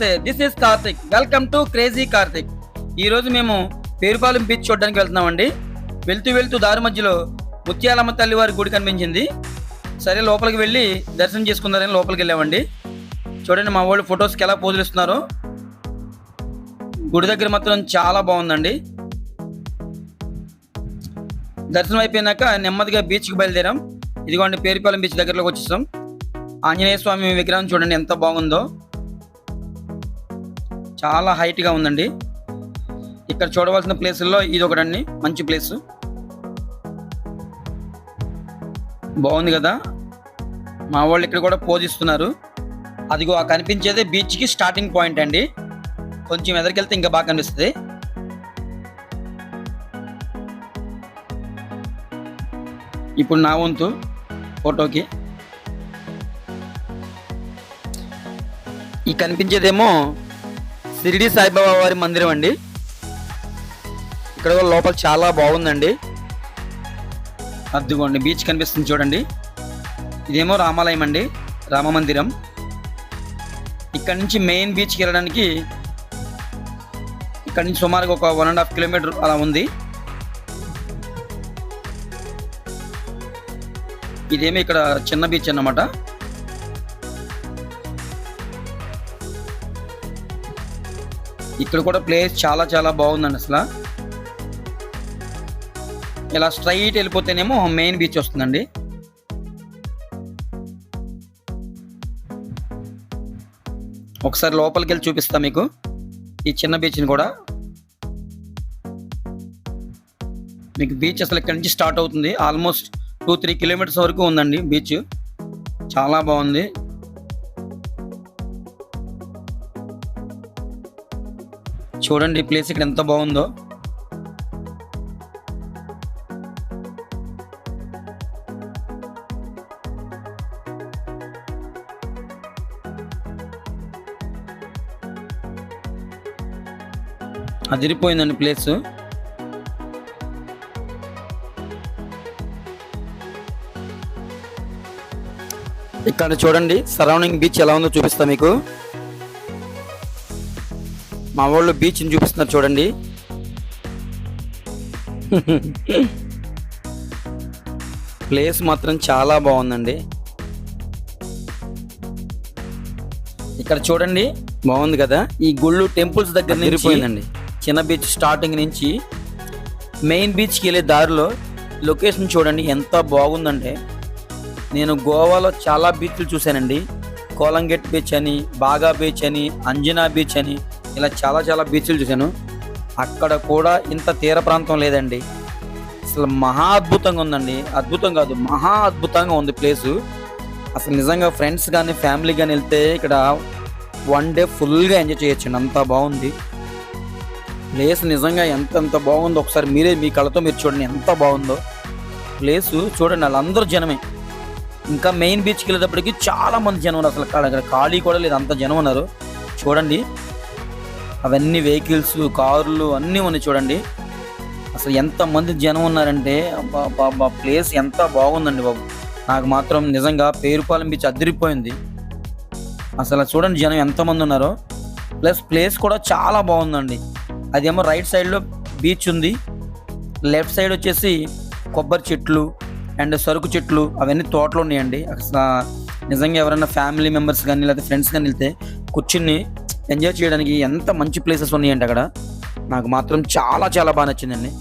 నమస్తే, this is Karthik. Welcome to crazy Karthik. ఈరోజు మేము పేరుపాలెం బీచ్ చూడడానికి వెళ్తున్నామండి. వెళ్తూ దారి మధ్యలో ముత్యాలమ్మ తల్లి వారి గుడి కనిపించింది. సరే లోపలికి వెళ్ళి దర్శనం చేసుకుందారని లోపలికి వెళ్ళామండి. చూడండి మా వాళ్ళు ఫొటోస్కి ఎలా పోజులు ఇస్తున్నారు. గుడి దగ్గర మాత్రం చాలా బాగుందండి. దర్శనం అయిపోయినాక నెమ్మదిగా బీచ్కి బయలుదేరాం. ఇదిగోండి పేరుపాలెం బీచ్ దగ్గరలోకి వచ్చేసాం. ఆంజనేయ స్వామి విగ్రహం చూడండి ఎంత బాగుందో, చాలా హైట్గా ఉందండి. ఇక్కడ చూడవలసిన ప్లేసుల్లో ఇది ఒకటండి, మంచి ప్లేసు, బాగుంది కదా. మా వాళ్ళు ఇక్కడ కూడా పోజిస్తున్నారు. అదిగో ఆ కనిపించేదే బీచ్కి స్టార్టింగ్ పాయింట్ అండి. కొంచెం ఎదరికెళ్తే ఇంకా బాగా కనిపిస్తుంది. ఇప్పుడు నా వంతు ఫోటోకి. ఈ కనిపించేదేమో షిరిడి సాయిబాబా వారి మందిరం అండి. ఇక్కడ లోపల చాలా బాగుందండి. అదిగోండి బీచ్ కనిపిస్తుంది చూడండి. ఇదేమో రామాలయం అండి, రామ మందిరం. ఇక్కడ నుంచి మెయిన్ బీచ్కి వెళ్ళడానికి ఇక్కడ నుంచి సుమారుగా ఒక 1.5 కిలోమీటర్ అలా ఉంది. ఇదేమో ఇక్కడ చిన్న బీచ్ అన్నమాట. ఇక్కడ కూడా ప్లేస్ చాలా చాలా బాగుందండి. అసలు ఇలా స్ట్రైట్ వెళ్ళిపోతేనేమో మెయిన్ బీచ్ వస్తుందండి. ఒకసారి లోపలికి వెళ్ళి చూపిస్తా మీకు ఈ చిన్న బీచ్ని కూడా. మీకు బీచ్ అసలు ఇక్కడ నుంచి స్టార్ట్ అవుతుంది. ఆల్మోస్ట్ 2-3 కిలోమీటర్స్ వరకు ఉందండి బీచ్. చాలా బాగుంది. చూడండి ఈ ప్లేస్ ఇక్కడ ఎంత బాగుందో. అదిరిపోయిందండి ప్లేసు. ఇక్కడ చూడండి సరౌండింగ్ బీచ్ ఎలా ఉందో చూపిస్తా మీకు. మా వాళ్ళు బీచ్ని చూపిస్తున్నారు చూడండి. ప్లేస్ మాత్రం చాలా బాగుందండి. ఇక్కడ చూడండి బాగుంది కదా. ఈ గుళ్ళు టెంపుల్స్ దగ్గర నిరిపోయిందండి. చిన్న బీచ్ స్టార్టింగ్ నుంచి మెయిన్ బీచ్కి వెళ్ళే దారిలో లొకేషన్ చూడండి ఎంత బాగుందంటే. నేను గోవాలో చాలా బీచ్లు చూశానండి. కోలంగెట్ బీచ్ అని, బాగా బీచ్ అని, అంజనా బీచ్ అని, ఇలా చాలా చాలా బీచ్లు చూశాను. అక్కడ కూడా ఇంత తీర ప్రాంతం లేదండి. అసలు మహా అద్భుతంగా ఉందండి. అద్భుతం కాదు, మహా అద్భుతంగా ఉంది ప్లేసు. అసలు నిజంగా ఫ్రెండ్స్ కానీ ఫ్యామిలీ కానీ వెళ్తే ఇక్కడ 1 డే ఫుల్గా ఎంజాయ్ చేయొచ్చండి. అంత బాగుంది ప్లేస్. నిజంగా ఎంత బాగుందో ఒకసారి మీరే మీ కళ్ళతో మీరు చూడండి ఎంత బాగుందో ప్లేసు. చూడండి వాళ్ళందరూ జనమే. ఇంకా మెయిన్ బీచ్కి వెళ్ళేటప్పటికి చాలా మంది జనం ఉన్నారు. అసలు అక్కడ ఖాళీ కూడా లేదు, అంత జనం ఉన్నారు. చూడండి అవన్నీ వెహికల్స్, కార్లు అన్నీ ఉన్నాయి చూడండి. అసలు ఎంతమంది జనం ఉన్నారంటే బాబా ప్లేస్ ఎంత బాగుందండి బాబు. నాకు మాత్రం నిజంగా పేరుపాలెం బీచ్ అదిరిపోయింది. అసలు చూడండి జనం ఎంతమంది ఉన్నారో. ప్లస్ ప్లేస్ కూడా చాలా బాగుందండి. అదేమో రైట్ సైడ్లో బీచ్ ఉంది, లెఫ్ట్ సైడ్ వచ్చేసి కొబ్బరి చెట్లు అండ్ సరుకు చెట్లు అవన్నీ తోటలు ఉన్నాయండి. అసలు నిజంగా ఎవరైనా ఫ్యామిలీ మెంబర్స్ కానీ లేకపోతే ఫ్రెండ్స్ కానీ వెళ్తే కూర్చుని ఎంజాయ్ చేయడానికి ఎంత మంచి ప్లేసెస్ ఉన్నాయండి అక్కడ. నాకు మాత్రం చాలా చాలా బాగా నచ్చిందండి.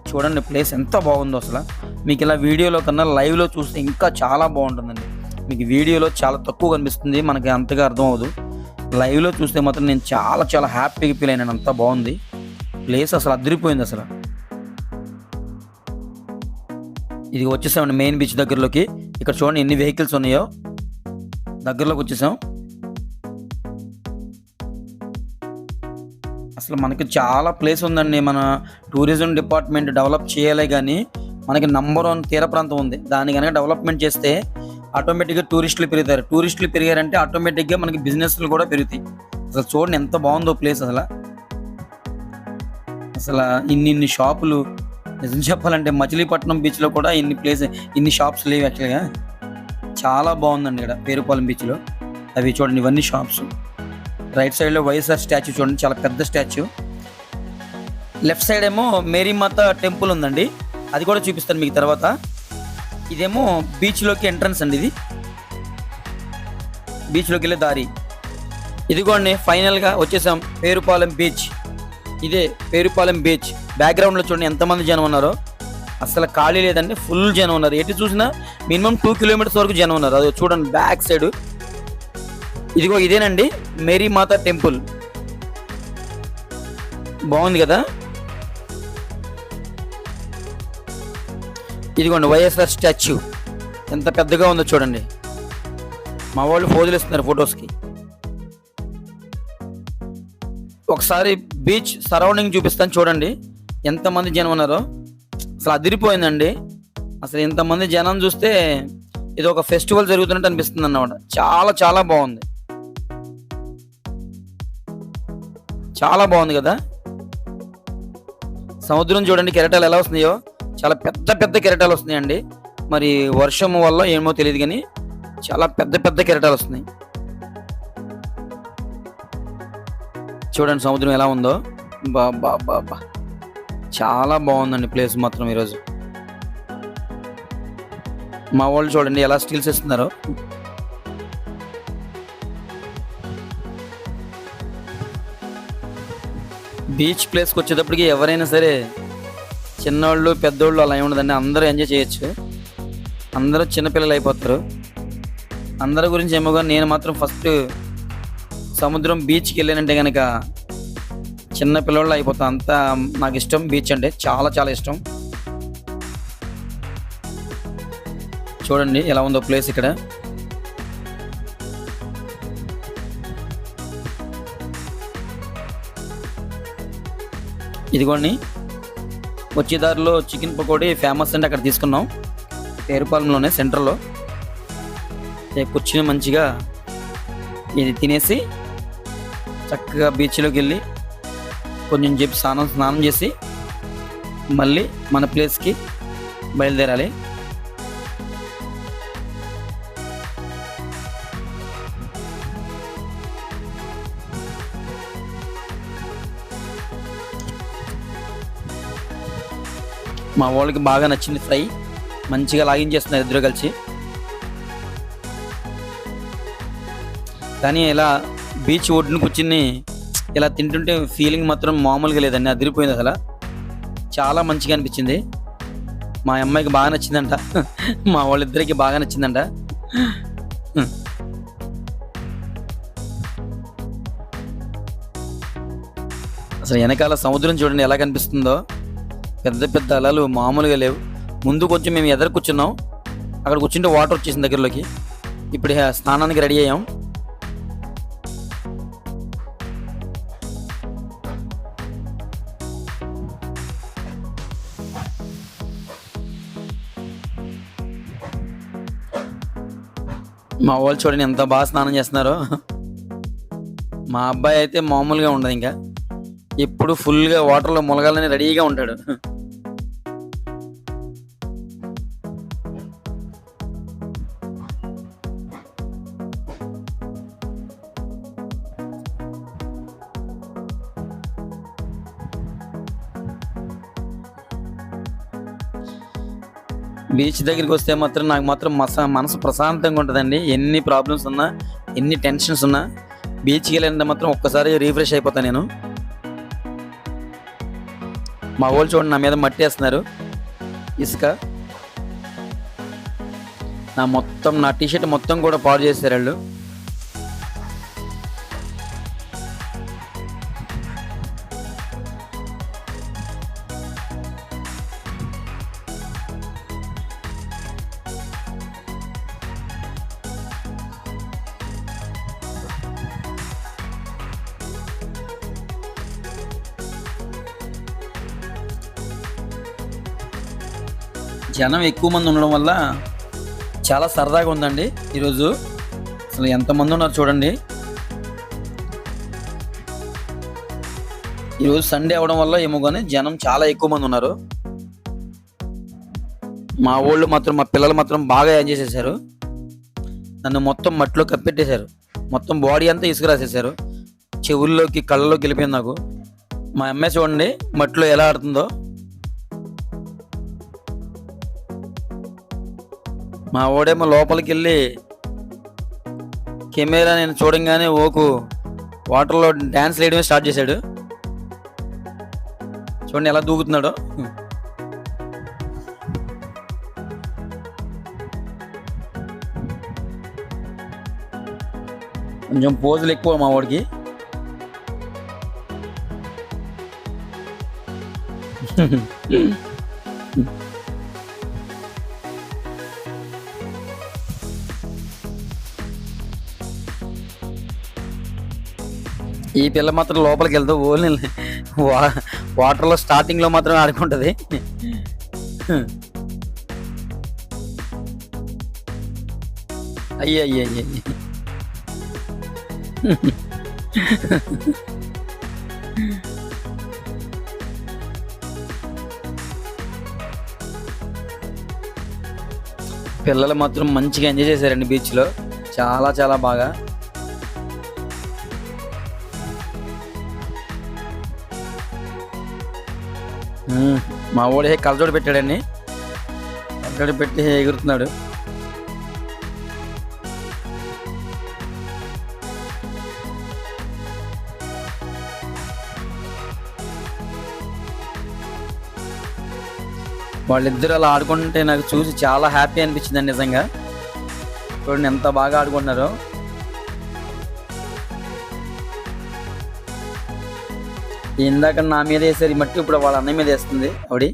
చూడండి ప్లేస్ ఎంత బాగుందో. అసలు మీకు ఇలా వీడియోలో కన్నా లైవ్లో చూస్తే ఇంకా చాలా బాగుంటుందండి. మీకు వీడియోలో చాలా తక్కువ కనిపిస్తుంది, మనకి అంతగా అర్థం అవ్వదు. లైవ్లో చూస్తే మాత్రం నేను చాలా చాలా హ్యాపీగా ఫీల్ అయినాను. అంత బాగుంది ప్లేస్, అసలు అదిరిపోయింది అసలు. ఇది వచ్చేసామండి మెయిన్ బీచ్ దగ్గరలోకి. ఇక్కడ చూడండి ఎన్ని వెహికల్స్ ఉన్నాయో. దగ్గరలోకి వచ్చేసాం. అసలు మనకి చాలా ప్లేస్ ఉందండి. మన టూరిజం డిపార్ట్మెంట్ డెవలప్ చేయాలి కానీ మనకి నంబర్ 1 తీర ప్రాంతం ఉంది. దాన్ని కనుక డెవలప్మెంట్ చేస్తే ఆటోమేటిక్గా టూరిస్టులు పెరుగుతారు. టూరిస్టులు పెరిగారంటే ఆటోమేటిక్గా మనకి బిజినెస్లు కూడా పెరుగుతాయి. అసలు చూడండి ఎంత బాగుందో ప్లేస్. అసలు ఇన్ని షాపులు. నిజం చెప్పాలంటే మచిలీపట్నం బీచ్లో కూడా ఇన్ని షాప్స్ లేవు యాక్చువల్గా. చాలా బాగుందండి ఇక్కడ పేరుపాలెం బీచ్లో. అవి చూడండి ఇవన్నీ షాప్స్. రైట్ సైడ్లో వైఎస్ఆర్ స్టాచ్యూ చూడండి, చాలా పెద్ద స్టాచ్యూ. లెఫ్ట్ సైడ్ ఏమో మేరీమాత టెంపుల్ ఉందండి, అది కూడా చూపిస్తాను మీకు తర్వాత. ఇదేమో బీచ్లోకి ఎంట్రన్స్ అండి, ఇది బీచ్లోకి వెళ్ళే దారి. ఇదిగోండి ఫైనల్గా వచ్చేసాం పేరుపాలెం బీచ్. ఇదే పేరుపాలెం బీచ్. బ్యాక్గ్రౌండ్లో చూడండి ఎంతమంది జనం ఉన్నారో, అసలు ఖాళీ లేదండి, ఫుల్ జనం ఉన్నారు. ఎటు చూసినా మినిమం 2 కిలోమీటర్స్ వరకు జనం ఉన్నారు. అది చూడండి బ్యాక్ సైడ్. ఇదిగో ఇదేనండి మేరీమాత టెంపుల్, బాగుంది కదా. ఇదిగోండి వైఎస్ఆర్ స్టాచ్యూ ఎంత పెద్దగా ఉందో చూడండి. మా వాళ్ళు ఫోజులు ఇస్తున్నారు ఫొటోస్కి. ఒకసారి బీచ్ సరౌండింగ్ చూపిస్తాను చూడండి ఎంతమంది జనం ఉన్నారో. అసలు అదిరిపోయిందండి. అసలు ఇంతమంది జనం చూస్తే ఇది ఒక ఫెస్టివల్ జరుగుతున్నట్టు అనిపిస్తుంది అన్నమాట. చాలా చాలా బాగుంది, చాలా బాగుంది కదా. సముద్రం చూడండి కెరటాలు ఎలా వస్తున్నాయో, చాలా పెద్ద పెద్ద కెరటాలు వస్తున్నాయండి. మరి వర్షం వల్ల ఏమో తెలియదు కానీ చాలా పెద్ద పెద్ద కెరటాలు వస్తున్నాయి. చూడండి సముద్రం ఎలా ఉందో, బా బా బా బా, చాలా బాగుందండి ప్లేస్ మాత్రం ఈరోజు. మా వాళ్ళు చూడండి ఎలా స్టిల్స్ ఇస్తున్నారో. బీచ్ ప్లేస్కి వచ్చేటప్పటికి ఎవరైనా సరే, చిన్నవాళ్ళు పెద్దోళ్ళు అలా ఏముండదండి, అందరూ ఎంజాయ్ చేయొచ్చు. అందరూ చిన్నపిల్లలు అయిపోతారు. అందరి గురించి ఏమో కానీ నేను మాత్రం ఫస్ట్ సముద్రం బీచ్కి వెళ్ళానంటే కనుక చిన్న పిల్లలు అయిపోతాం. అంత నాకు ఇష్టం బీచ్ అంటే, చాలా చాలా ఇష్టం. చూడండి ఎలా ఉందో ప్లేస్ ఇక్కడ. ఇదిగోండి వచ్చేదారిలో చికెన్ పకోడీ ఫేమస్ అంటే అక్కడ తీసుకున్నాం, పేరుపాలెంలోనే సెంటర్లో. కూర్చుని మంచిగా ఇది తినేసి చక్కగా బీచ్లోకి వెళ్ళి కొంచెం చెప్పి స్నానం చేసి మళ్ళీ మన ప్లేస్కి బయలుదేరాలి. మా వాళ్ళకి బాగా నచ్చింది ఫ్రై, మంచిగా లాగించేస్తున్నారు ఇద్దరు కలిసి. కానీ ఇలా బీచ్ ఒడ్డున కూర్చుని ఇలా తింటుంటే ఫీలింగ్ మాత్రం మామూలుగా లేదండి, అదిరిపోయింది. అసలు చాలా మంచిగా అనిపించింది. మా అమ్మాయికి బాగా నచ్చిందంట, మా వాళ్ళిద్దరికి బాగా నచ్చిందంట. అసలు వెనకాల సముద్రం చూడండి ఎలా కనిపిస్తుందో, పెద్ద పెద్ద అలలు మామూలుగా లేవు. ముందు కొంచెం మేము ఎదురు కూర్చున్నాం, అక్కడ కూర్చుంటే వాటర్ వచ్చేసింది దగ్గరలోకి. ఇప్పుడు స్నానానికి రెడీ అయ్యాం. మా వాళ్ళు చూడండి ఎంత బాగా స్నానం చేస్తున్నారో. మా అబ్బాయి అయితే మామూలుగా ఉండదు, ఇంకా ఎప్పుడు ఫుల్గా వాటర్లో ములగాలని రెడీగా ఉంటాడు. బీచ్ దగ్గరికి వస్తే మాత్రం నాకు మాత్రం మనసు ప్రశాంతంగా ఉంటుందండి. ఎన్ని ప్రాబ్లమ్స్ ఉన్నా, ఎన్ని టెన్షన్స్ ఉన్నా బీచ్కి వెళ్ళాలంటే మాత్రం ఒక్కసారి రీఫ్రెష్ అయిపోతాను నేను. మా వాళ్ళు చూడండి నా మీద మట్టి వేస్తున్నారు, ఇసుక. నా టీషర్ట్ మొత్తం కూడా పాడు చేశారు వాళ్ళు. జనం ఎక్కువ మంది ఉండడం వల్ల చాలా సరదాగా ఉందండి ఈరోజు. అసలు ఎంతమంది ఉన్నారు చూడండి. ఈరోజు సండే అవడం వల్ల ఏమో కానీ జనం చాలా ఎక్కువ మంది ఉన్నారు. మా ఊళ్ళో మాత్రం, మా పిల్లలు మాత్రం బాగా ఎంజాయ్ చేశారు. నన్ను మొత్తం మట్టిలో కప్పెట్టేశారు, మొత్తం బాడీ అంతా ఇసుక రాసేసారు. చెవుల్లోకి కళ్ళలోకి వెళ్ళిపోయింది నాకు. మా అమ్మాయి చూడండి మట్టిలో ఎలా ఆడుతుందో. మా ఓడేమో లోపలికి వెళ్ళి కెమెరా నేను చూడంగానే ఓకు వాటర్లో డ్యాన్స్ వేయడమే స్టార్ట్ చేశాడు. చూడండి ఎలా దూకుతున్నాడో. కొంచెం పోజులు ఎక్కువ మా వాడికి. ఈ పిల్ల మాత్రం లోపలికి వెళ్తా ఓన్లీ వాటర్లో స్టార్టింగ్లో మాత్రమే ఆడుకుంటుంది. అయ్యి అయ్యి అయ్యి అయ్యి పిల్లలు మాత్రం మంచిగా ఎంజాయ్ చేశారండి బీచ్లో, చాలా చాలా బాగా. మా వాడు కళ్ళజోడు పెట్టాడండి, కళ్ళజోడు పెట్టి ఎగురుతున్నాడు. వాళ్ళిద్దరు అలా ఆడుకుంటే నాకు చూసి చాలా హ్యాపీ అనిపించిందండి నిజంగా. చూడండి ఎంత బాగా ఆడుకుంటున్నారో. ఇందాక నా మీద వేసారు మట్టి, ఇప్పుడు వాళ్ళ అన్నయ్య మీద వేస్తుంది ఆవిడ.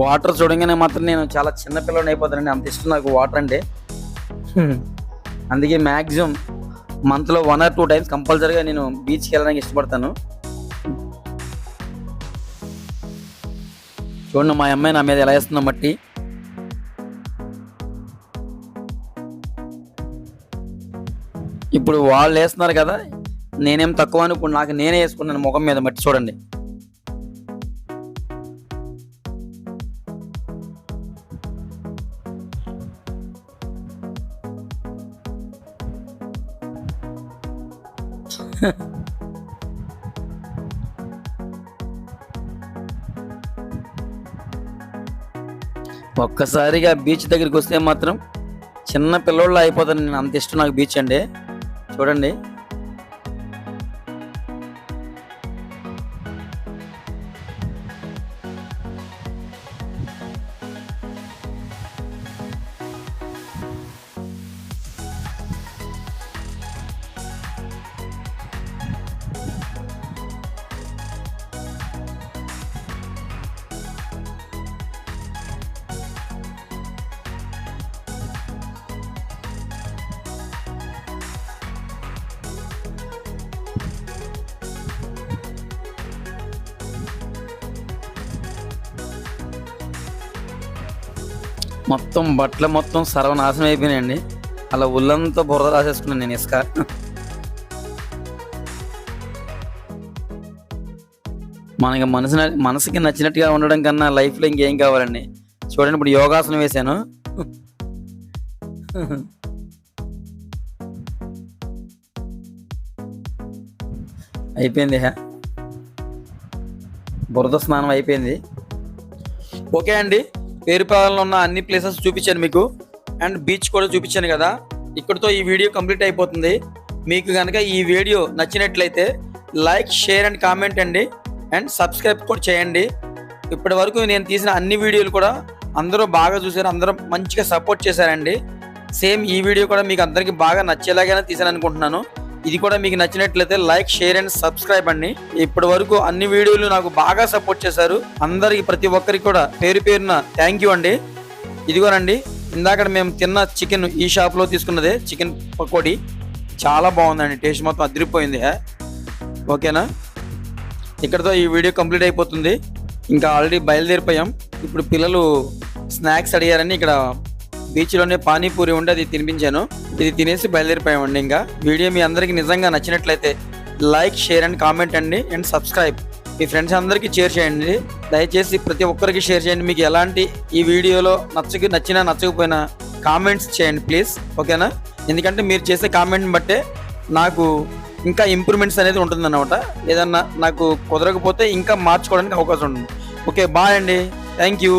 వాటర్ చూడంగానే మాత్రం నేను చాలా చిన్న పిల్లని అయిపోతానండి, అంత ఇష్టం నాకు వాటర్ అంటే. అందుకే మ్యాక్సిమం మంత్లో 1 or 2 times కంపల్సరీగా నేను బీచ్కి వెళ్ళడానికి ఇష్టపడతాను. చూడండి మా అమ్మాయి నా మీద ఎలా వేస్తుందో మట్టి. ఇప్పుడు వాళ్ళు వేస్తున్నారు కదా, నేనేం తక్కువ అని ఇప్పుడు నాకు నేనే వేసుకున్నాను ముఖం మీద మట్టి. చూడండి ఒక్కసారిగా బీచ్ దగ్గరికి వస్తే మాత్రం చిన్న పిల్లోళ్ళ అయిపోతాను నేను, అంత ఇష్టం నాకు బీచ్ అండి. చూడండి మొత్తం బట్టలు మొత్తం సర్వనాశనం అయిపోయినాయండి. అలా ఒళ్ళంతా బురద రాసేసుకున్నాను నేను ఇసుక. మనకి మనసుకి నచ్చినట్టుగా ఉండడం కన్నా లైఫ్లో ఇంకేం కావాలండి. చూడండి ఇప్పుడు యోగాసనం వేశాను. అయిపోయింది, బురద స్నానం అయిపోయింది. ఓకే అండి, పేరుపాలెంలో ఉన్న అన్ని ప్లేసెస్ చూపించాను మీకు, అండ్ బీచ్ కూడా చూపించాను కదా. ఇక్కడితో ఈ వీడియో కంప్లీట్ అయిపోతుంది. మీకు కనుక ఈ వీడియో నచ్చినట్లయితే లైక్, షేర్ అండ్ కామెంట్ అండి, అండ్ సబ్స్క్రైబ్ కూడా చేయండి. ఇప్పటి వరకు నేను తీసిన అన్ని వీడియోలు కూడా అందరూ బాగా చూసారు, అందరూ మంచిగా సపోర్ట్ చేశారండి. సేమ్ ఈ వీడియో కూడా మీకు అందరికీ బాగా నచ్చేలాగానే తీసాను అనుకుంటున్నాను. ఇది కూడా మీకు నచ్చినట్లయితే లైక్, షేర్ అండ్ సబ్స్క్రైబ్ అండి. ఇప్పటి వరకు అన్ని వీడియోలు నాకు బాగా సపోర్ట్ చేశారు. అందరికి ప్రతి ఒక్కరికి కూడా పేరు పేరున థ్యాంక్ యూ అండి. ఇదిగోనండి ఇందాక మేము తిన్న చికెన్ ఈ షాప్లో తీసుకున్నదే, చికెన్ పకోడీ చాలా బాగుందండి, టేస్ట్ మొత్తం అదిరిపోయింది. ఓకేనా, ఇక్కడతో ఈ వీడియో కంప్లీట్ అయిపోతుంది. ఇంకా ఆల్రెడీ బయలుదేరిపోయాం. ఇప్పుడు పిల్లలు స్నాక్స్ అడిగారని ఇక్కడ బీచ్లోనే పానీపూరి ఉండి అది తినిపించాను. ఇది తినేసి బయలుదేరిపోయామండి. ఇంకా వీడియో మీ అందరికీ నిజంగా నచ్చినట్లయితే లైక్, షేర్ అండ్ కామెంట్ అండి, అండ్ సబ్స్క్రైబ్. మీ ఫ్రెండ్స్ అందరికీ షేర్ చేయండి. దయచేసి ప్రతి ఒక్కరికి షేర్ చేయండి. మీకు ఎలాంటి ఈ వీడియోలో నచ్చినా నచ్చకపోయినా కామెంట్స్ చేయండి ప్లీజ్, ఓకేనా? ఎందుకంటే మీరు చేసే కామెంట్ని బట్టే నాకు ఇంకా ఇంప్రూవ్మెంట్స్ అనేది ఉంటుందన్నమాట. ఏదన్నా నాకు కుదరకపోతే ఇంకా మార్చుకోవడానికి అవకాశం ఉంటుంది. ఓకే, బాయ్ అండి, థ్యాంక్ యూ.